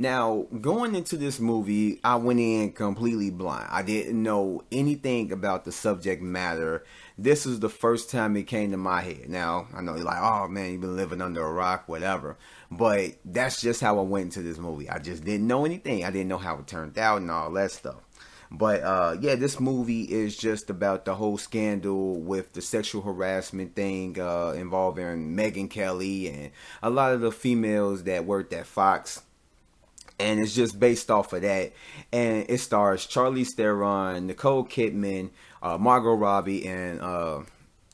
Now, going into this movie, I went in completely blind. I didn't know anything about the subject matter. This is the first time it came to my head. Now, I know you're like, oh man, you've been living under a rock, whatever. But that's just how I went into this movie. I just didn't know anything. I didn't know how it turned out and all that stuff. But yeah, this movie is just about the whole scandal with the sexual harassment thing involving Megan Kelly and a lot of the females that worked at Fox, and it's just based off of that. And it stars Charlize Theron, Nicole Kidman, Margot Robbie, and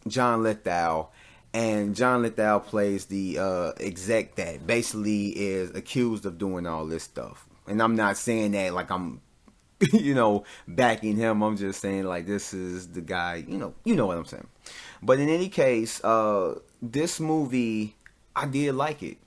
John Lithgow. And John Lithgow plays the exec that basically is accused of doing all this stuff. And I'm not saying that like I'm, backing him. I'm just saying like this is the guy. You know what I'm saying. But in any case, this movie, I did like it.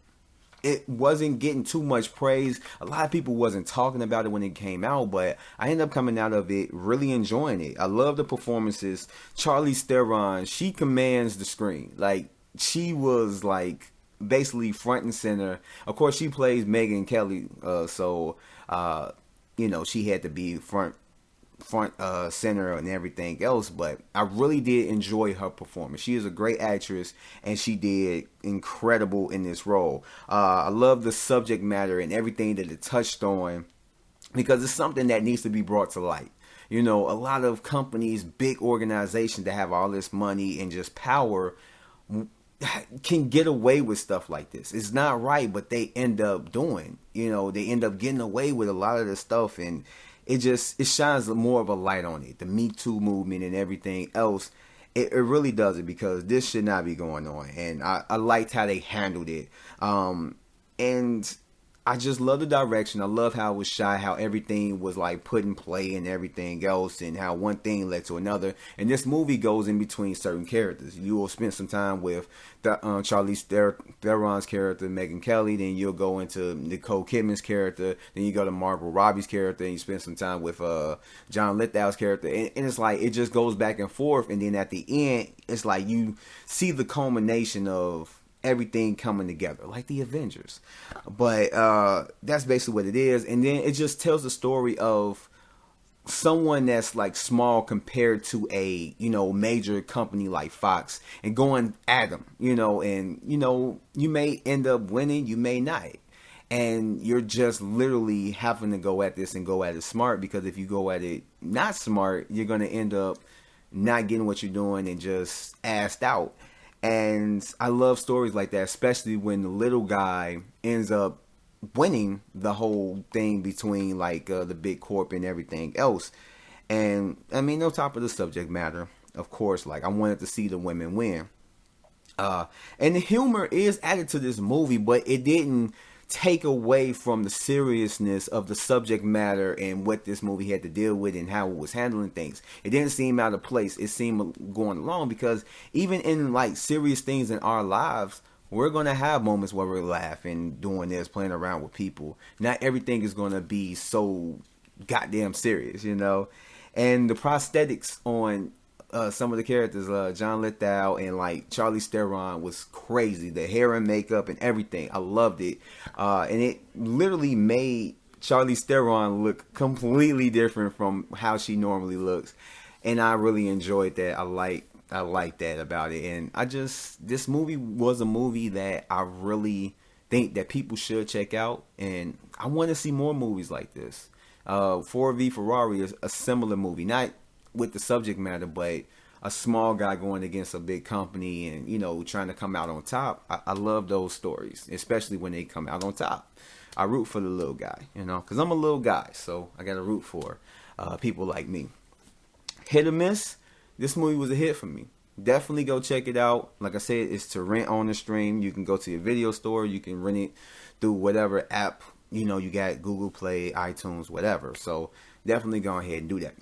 It wasn't getting too much praise. A lot of people wasn't talking about it when it came out, but I ended up coming out of it really enjoying it. I love the performances. Charlize Theron, she commands the screen. Like, she was like basically front and center. Of course, she plays Megan Kelly, so she had to be front center and everything else, but I really did enjoy her performance. She is a great actress and she did incredible in this role. I love the subject matter and everything that it touched on because it's something that needs to be brought to light. A lot of companies, big organizations that have all this money and just power can get away with stuff like this. It's not right, but they end up doing, they end up getting away with a lot of this stuff, and it shines more of a light on it. The Me Too movement and everything else, it really does it because this should not be going on. And I liked how they handled it. And I just love the direction. I love how it was shot, how everything was like put in play and everything else, and how one thing led to another. And this movie goes in between certain characters. You will spend some time with Charlize Theron's character, Megan Kelly. Then you'll go into Nicole Kidman's character. Then you go to Margot Robbie's character, and you spend some time with John Lithgow's character. And it's like it just goes back and forth. And then at the end, it's like you see the culmination of everything coming together like the Avengers. But that's basically what it is. And then it just tells the story of someone that's like small compared to a major company like Fox and going at them, and you may end up winning, you may not, and you're just literally having to go at this and go at it smart, because if you go at it not smart, you're going to end up not getting what you're doing and just assed out. And I love stories like that, especially when the little guy ends up winning the whole thing between like the big corp and everything else. And I mean, on top of the subject matter, of course, like I wanted to see the women win. And the humor is added to this movie, but it didn't take away from the seriousness of the subject matter and what this movie had to deal with and how it was handling things. It didn't seem out of place. It seemed going along, because even in like serious things in our lives, we're going to have moments where we're laughing, doing this, playing around with people. Not everything is going to be so goddamn serious, And the prosthetics on some of the characters, John Lithgow and like Charlize Theron, was crazy. The hair and makeup and everything, I loved it, and it literally made Charlize Theron look completely different from how she normally looks, and I really enjoyed that. I like that about it, and this movie was a movie that I really think that people should check out, and I want to see more movies like this. Ford v Ferrari is a similar movie, not with the subject matter, but a small guy going against a big company and trying to come out on top. I love those stories, especially when they come out on top. I root for the little guy, because I'm a little guy, so I gotta root for people like me. Hit or miss, this movie was a hit for me. Definitely go check it out. Like I said, it's to rent on the stream. You can go to your video store, you can rent it through whatever app you got, Google Play, iTunes, whatever. So definitely go ahead and do that.